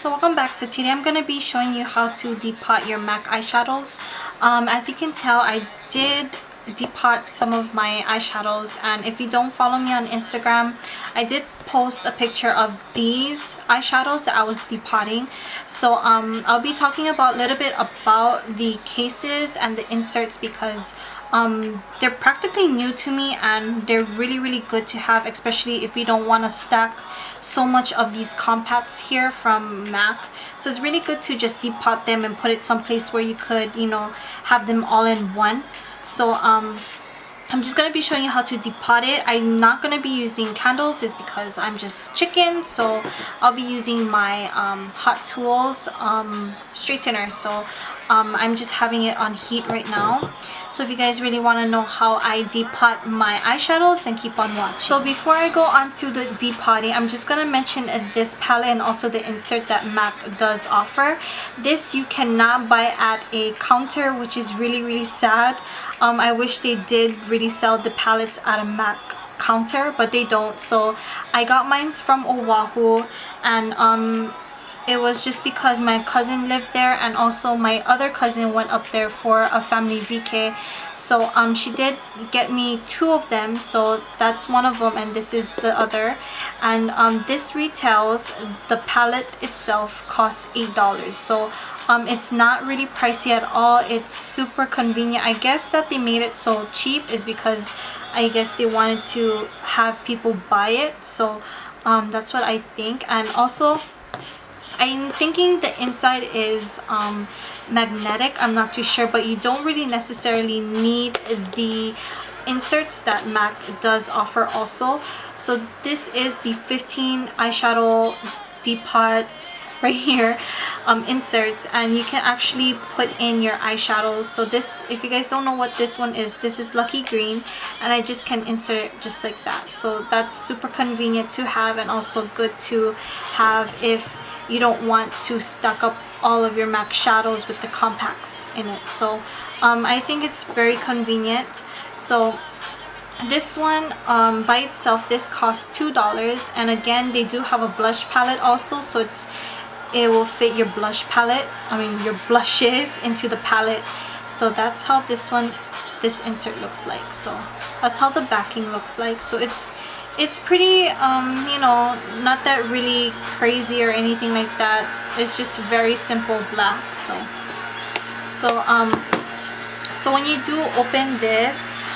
So welcome back. So today I'm going to be showing you how to depot your MAC eyeshadows. As you can tell, I did depot some of my eyeshadows, and if you don't follow me on Instagram, I did post a picture of these eyeshadows that I was depotting. So I'll be talking about a little bit about the cases and the inserts because they're practically new to me and they're really good to have, especially if you don't want to stack so much of these compacts here from MAC. So it's really good to just depot them and put it someplace where you could, you know, have them all in one. So I'm just going to be showing you how to depot it. I'm not going to be using candles, is because I'm just chicken. So I'll be using my Hot Tools straightener. So I'm just having it on heat right now. So if you guys really want to know how I depot my eyeshadows, then keep on watching. So before I go on to the depotting, I'm just going to mention this palette and also the insert that MAC does offer. This you cannot buy at a counter, which is really sad. I wish they did really sell the palettes at a MAC counter, but they don't. So I got mine from Oahu, and it was just because my cousin lived there, and also my other cousin went up there for a family vacay. So she did get me 2 of them, so that's one of them and this is the other. And this retails, the palette itself costs $8. So it's not really pricey at all. It's super convenient. I guess that they made it so cheap is because I guess they wanted to have people buy it. So that's what I think. And also I'm thinking the inside is magnetic. I'm not too sure, but you don't really necessarily need the inserts that MAC does offer also. So this is the 15 eyeshadow depots right here, inserts, and you can actually put in your eyeshadows. So this, if you guys don't know what this one is, this is Lucky Green, and I just can insert it just like that. So that's super convenient to have, and also good to have if you don't want to stack up all of your MAC shadows with the compacts in it. So I think it's very convenient. So this one by itself, this costs $2, and again they do have a blush palette also, so it will fit your blush palette, your blushes into the palette. So that's how this insert looks like. So that's how the backing looks like. So it's pretty you know, not that really crazy or anything like that. It's just very simple black. So when you do open this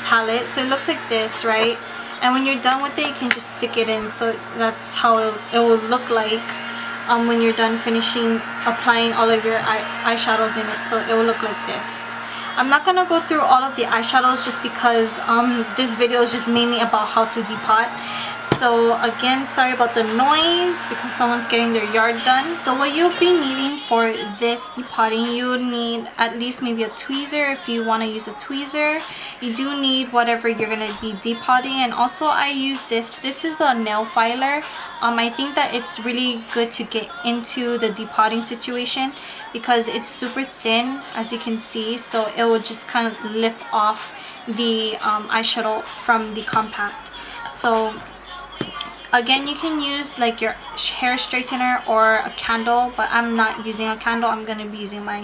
palette, so it looks like this, right? And when you're done with it, you can just stick it in. So that's how it will look like when you're done finishing applying all of your eyeshadows in it. So it will look like this. I'm not gonna go through all of the eyeshadows just because this video is just mainly about how to depot. So again, sorry about the noise because someone's getting their yard done. So what you'll be needing for this depotting, you need at least maybe a tweezer if you want to use a tweezer. You do need whatever you're going to be depotting, and also I use this is a nail filer. I think that it's really good to get into the depotting situation because it's super thin, as you can see, so it will just kind of lift off the eyeshadow from the compact. So again, you can use like your hair straightener or a candle, but I'm not using a candle. I'm going to be using my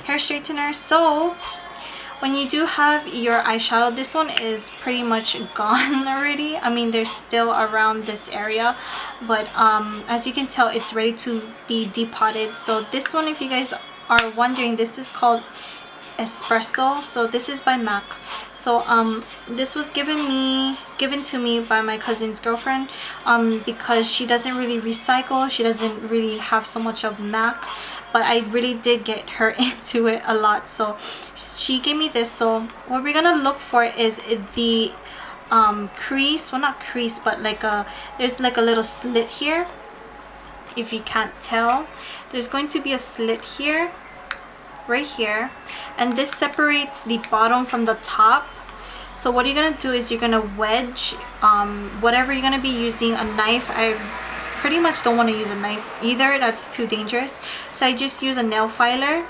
hair straightener. So when you do have your eyeshadow, this one is pretty much gone already. They're still around this area, but as you can tell, it's ready to be depotted. So this one, if you guys are wondering, this is called Espresso. So this is by MAC. So this was given to me by my cousin's girlfriend because she doesn't really recycle. She doesn't really have so much of MAC, but I really did get her into it a lot. So she gave me this. So what we're gonna look for is the crease, well, not crease, but like there's like a little slit here. If you can't tell, there's going to be a slit here, right here, and this separates the bottom from the top. So what you're gonna do is you're gonna wedge whatever you're gonna be using. A knife, I pretty much don't want to use a knife either, that's too dangerous, so I just use a nail filer,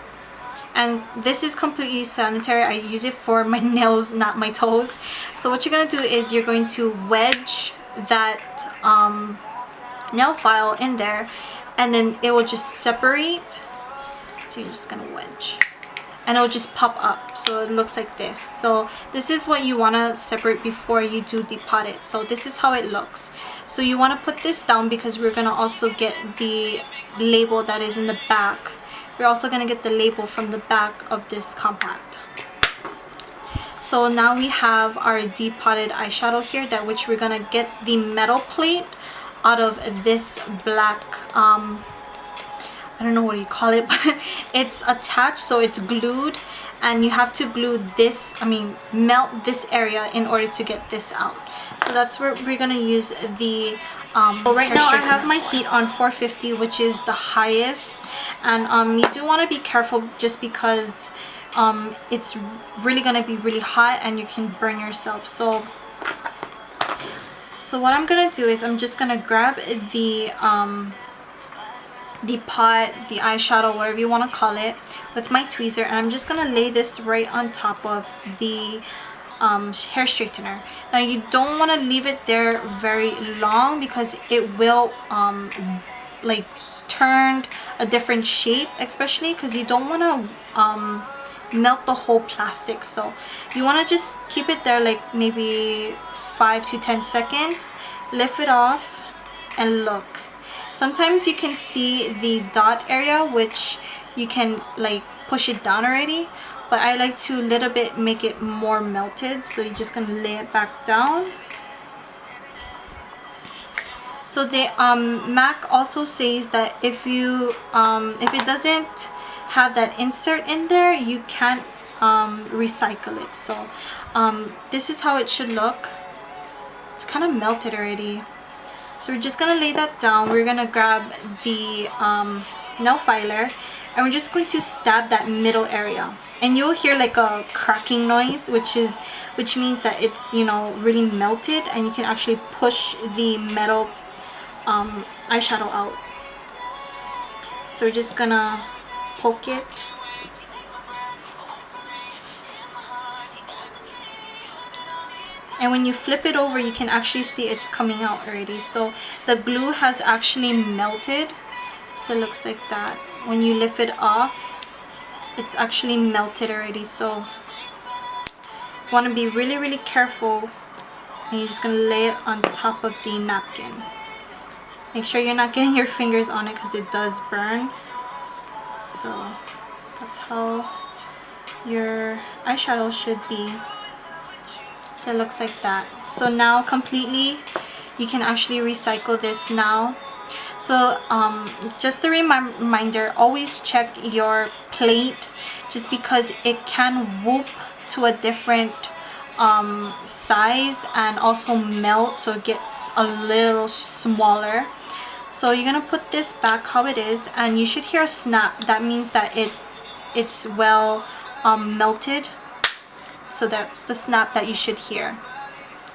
and this is completely sanitary. I use it for my nails, not my toes. So what you're gonna do is you're going to wedge that nail file in there, and then it will just separate. So you're just gonna wedge, and it'll just pop up, so it looks like this. So this is what you want to separate before you do depot it. So this is how it looks. So you want to put this down because we're gonna also get the label that is in the back. We're also gonna get the label from the back of this compact. So now we have our depotted eyeshadow here, that which we're gonna get the metal plate out of this black I don't know what you call it, but it's attached, so it's glued, and you have to glue this, melt this area in order to get this out. So that's where we're gonna use the so right now I have my heat on 450, which is the highest, and you do want to be careful just because it's really gonna be really hot and you can burn yourself. So what I'm gonna do is I'm just gonna grab the pot, the eyeshadow, whatever you want to call it, with my tweezer, and I'm just gonna lay this right on top of the hair straightener. Now you don't want to leave it there very long because it will like turn a different shape, especially because you don't want to melt the whole plastic. So you want to just keep it there like maybe 5 to 10 seconds, lift it off, and look. Sometimes you can see the dot area, which you can like push it down already, but I like to a little bit make it more melted. So you're just gonna lay it back down. So the MAC also says that if you if it doesn't have that insert in there, you can't recycle it. So this is how it should look. It's kind of melted already. So we're just gonna lay that down. We're gonna grab the nail filer, and we're just going to stab that middle area, and you'll hear like a cracking noise, which means that it's, you know, really melted, and you can actually push the metal eyeshadow out. So we're just gonna poke it. And when you flip it over, you can actually see it's coming out already. So the glue has actually melted. So it looks like that. When you lift it off, it's actually melted already. So you want to be really, really careful. And you're just going to lay it on top of the napkin. Make sure you're not getting your fingers on it because it does burn. So that's how your eyeshadow should be. So it looks like that. So now completely you can actually recycle this now. So just a reminder, always check your plate, just because it can whoop to a different size and also melt, so it gets a little smaller. So you're gonna put this back how it is, and you should hear a snap. That means that it's well melted. So that's the snap that you should hear.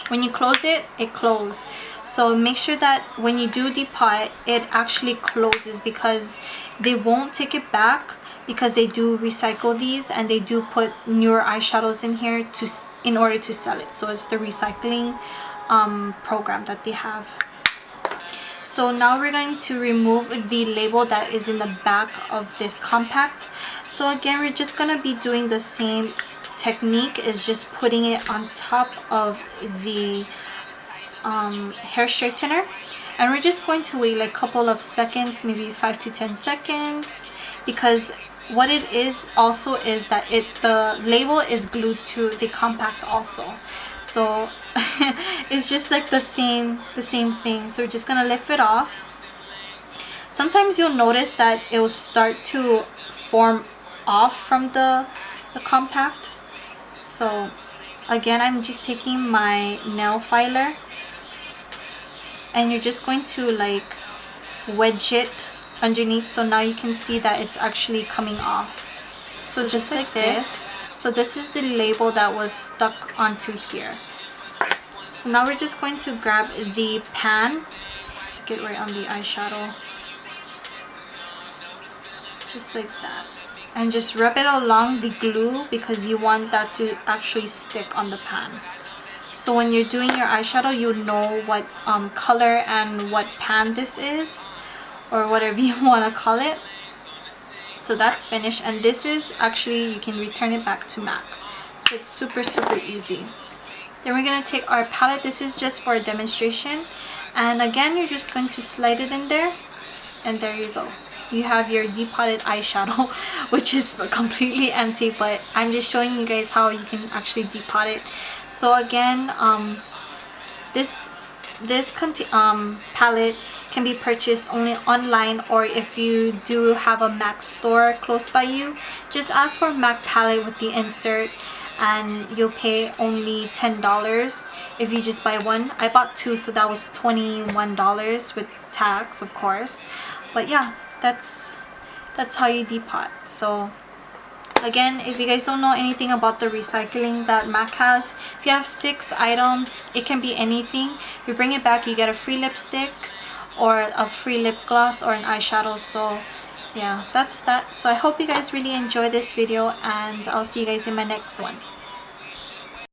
When you close it, it closes. So make sure that when you do depot, it actually closes, because they won't take it back, because they do recycle these, and they do put newer eyeshadows in here in order to sell it. So it's the recycling program that they have. So now we're going to remove the label that is in the back of this compact. So again, we're just going to be doing the same technique, is just putting it on top of the hair straightener, and we're just going to wait like a couple of seconds, maybe 5 to 10 seconds, because what it is also is that the label is glued to the compact also. So it's just like the same thing. So we're just gonna lift it off. Sometimes you'll notice that it will start to form off from the compact. So again, I'm just taking my nail filer, and you're just going to like wedge it underneath, so now you can see that it's actually coming off. So just like this. So this is the label that was stuck onto here. So now we're just going to grab the pan to get right on the eyeshadow, just like that, and just rub it along the glue, because you want that to actually stick on the pan. So when you're doing your eyeshadow, you know what color and what pan this is. or whatever you want to call it. So that's finished, and this is actually, you can return it back to MAC. So it's super easy. Then we're going to take our palette. This is just for a demonstration, and again you're just going to slide it in there, and there you go. You have your depotted eyeshadow, which is completely empty, but I'm just showing you guys how you can actually depot it. So again, this palette can be purchased only online, or if you do have a MAC store close by you, just ask for MAC palette with the insert, and you'll pay only $10 if you just buy one. I bought two, so that was $21 with tax, of course. But yeah, that's how you depot. So again, if you guys don't know anything about the recycling that MAC has, if you have 6 items, it can be anything. You bring it back, you get a free lipstick or a free lip gloss or an eyeshadow. So yeah, that's that. So I hope you guys really enjoy this video, and I'll see you guys in my next one.